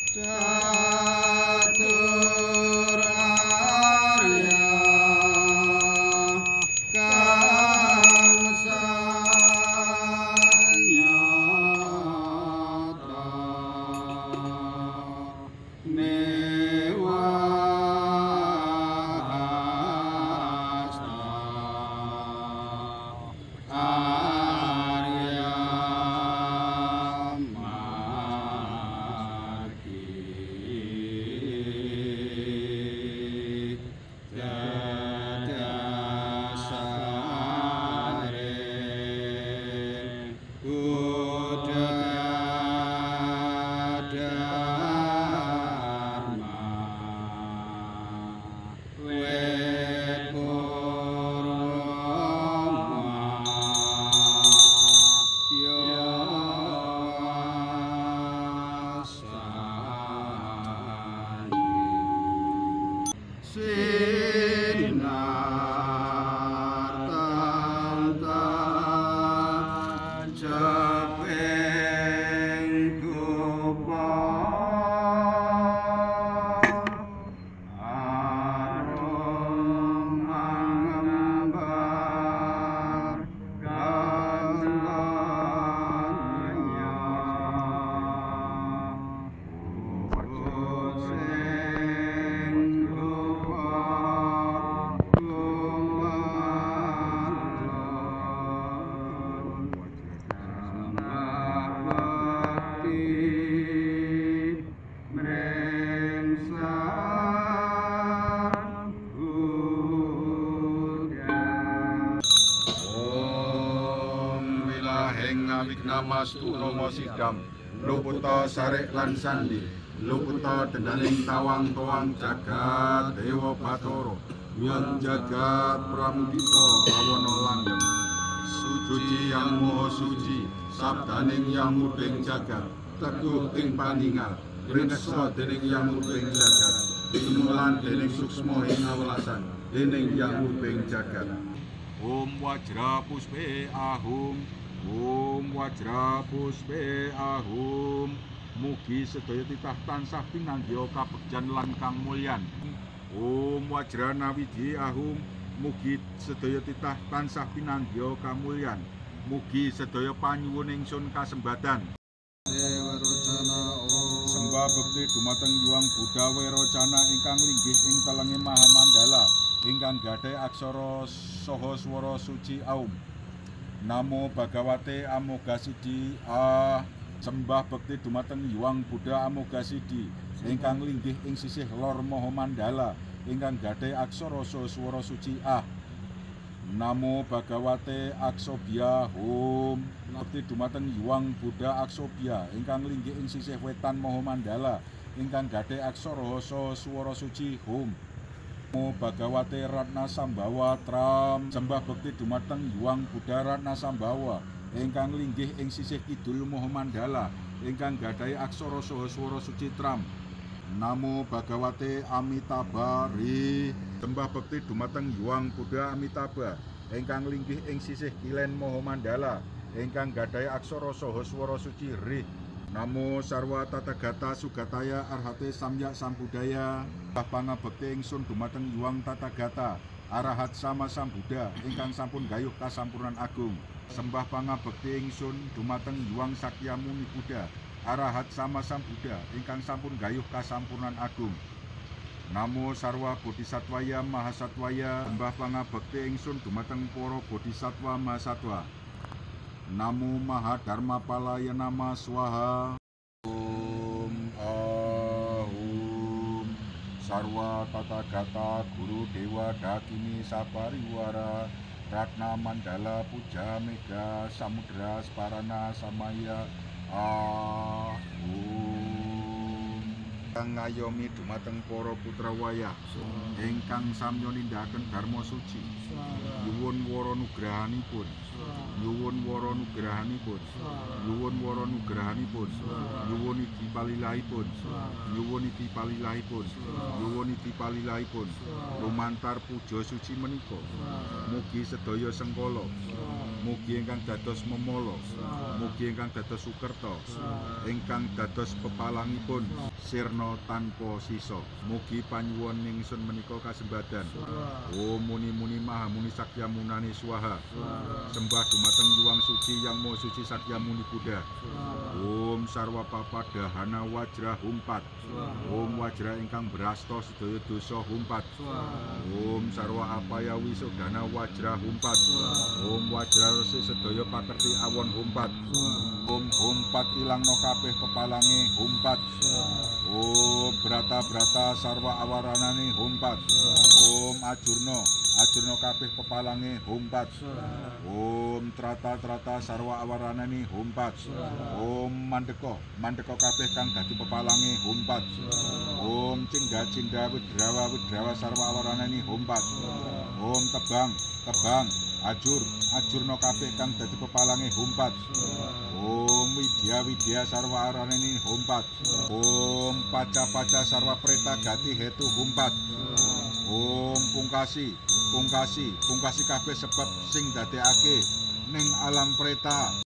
Catur Arya kang sanyata newasta Arya margi dadasare Buddha Dharma Wed Purma Sinar tanta japeng dupa arom mangembar galanya sing dupa Wignastu Nomo Sidam Luputa Sarek lan Sandi Luputa dendaning tawang toang jagat Dewa Batara Nyuwun jagat pramudita awana langgeng suci yang moho suci sabdaning yang mubeng jagat teguh ing paningal rineksa dening yang mubeng jagat tinulan dening suksma ing awelasan dening yang mubeng jagat. Om Wajra Puspe Ahum Om Wajra Puspe Ahum mugi sedaya titah tansah pinanggih kabegjan lan kang mulyan. Om Wajra Nawidi Ahum mugi sedaya titah tansah pinanggih kamulyan. Mugi sedaya panyuwun ingsun kasembadan. Sembah bekti dumateng Hyang Buddha Werocana ingkang linggih ing telenging Mahamandala ingkang gadhah aksara saha swara suci Aum. Namo Bhagavate Amoghasiddhi sembah bekti dumateng Hyang Buddha Amoghasiddhi ingkang linggih ing sisih lor Mahamandala ingkang gadhah aksara saha swara suci A. Namo Bhagavate Aksobhya Hum bekti dumateng Hyang Buddha Aksobhya ingkang linggih ing sisih wetan Mahamandala ingkang gadhah aksara saha swara suci Hum. Namo Bhagavate Ratna Sambawa Tram sembah bekti dumateng Hyang Buddha Ratna Sambawa ingkang linggih ing sisih kidul Mahamandala ingkang gadhahi aksara saha swara suci Tram. Namo Bhagavate Amitabha Ri sembah bekti dumateng Hyang Buddha Amitabha ingkang linggih ing sisih kilen Mahamandala ingkang gadhahi aksara saha swara suci Ri. Namo Sarwa Tathagata Sugataya Arhate Samyak Sambuddhaya pangabekti ingsun dumateng Hyang Tathagata Arahat Sama Sambuddha ingkang sampun gayuh kasampurnan agung. Sembah pangabekti ingsun dumateng Hyang Sakyamuni Buddha Arahat Sama Sambuddha ingkang sampun gayuh kasampurnan agung. Namo Sarwa Bodhisatwaya Mahasatwaya sembah pangabekti ingsun dumateng para Bodhisatwa Mahasatwa. Namo Mahadharma Palaya Nama Swaha. Om Ahum Sarwa Tathagata Guru Dewa Dakini Sapariwara Ratna Mandala Puja Mega Samudra Sparana Samaya Ahum kang ngayomi dumateng para putra wayah ingkang samya nindakaken dharma suci nyuwun wara nugrahanipun nyuwun wara nugrahanipun, nyuwun wara nugrahanipun, nyuwun iti palilahipun, nyuwun iti palilahipun, nyuwun iti palilahipun, lumantar puja suci menika, mugi sedaya sengkala, mugi ingkang dados memala, mugi ingkang dados sukerta, ingkang dados pepalangipun sirna tanpa sisa, mugi panyuwun ingsun menika kasembadan. Om muni-muni maha muni sakyamunane swaha, sembah dumateng Hyang Suci Yang Maha Suci Sakyamuni Buddha. Om sarwa papadahana wajra humpat, Om wajra ingkang berasta sedaya dosa humpat, Om sarwa apaya wisudana wajra humpat, Om wajra resi sedaya pakerti awon humpat, Om humpat ilangno kabeh pepalange humpat, Om brata-brata sarwa awaranane humpat, Om ajurno kabeh pepalange humpat, Om trata-trata sarwa awaranane humpat, Om mandeka kabeh kang dadi pepalange humpat, Om cinda widrawa sarwa awaranane humpat, Om tebang ajurno kabeh kang dadi pepalange humpat, Om widya sarwa awaranane humpat, Om paca sarwa preta gati hetu humpat, Om pungkasi kabeh sebab sing dadekake ning alam preta.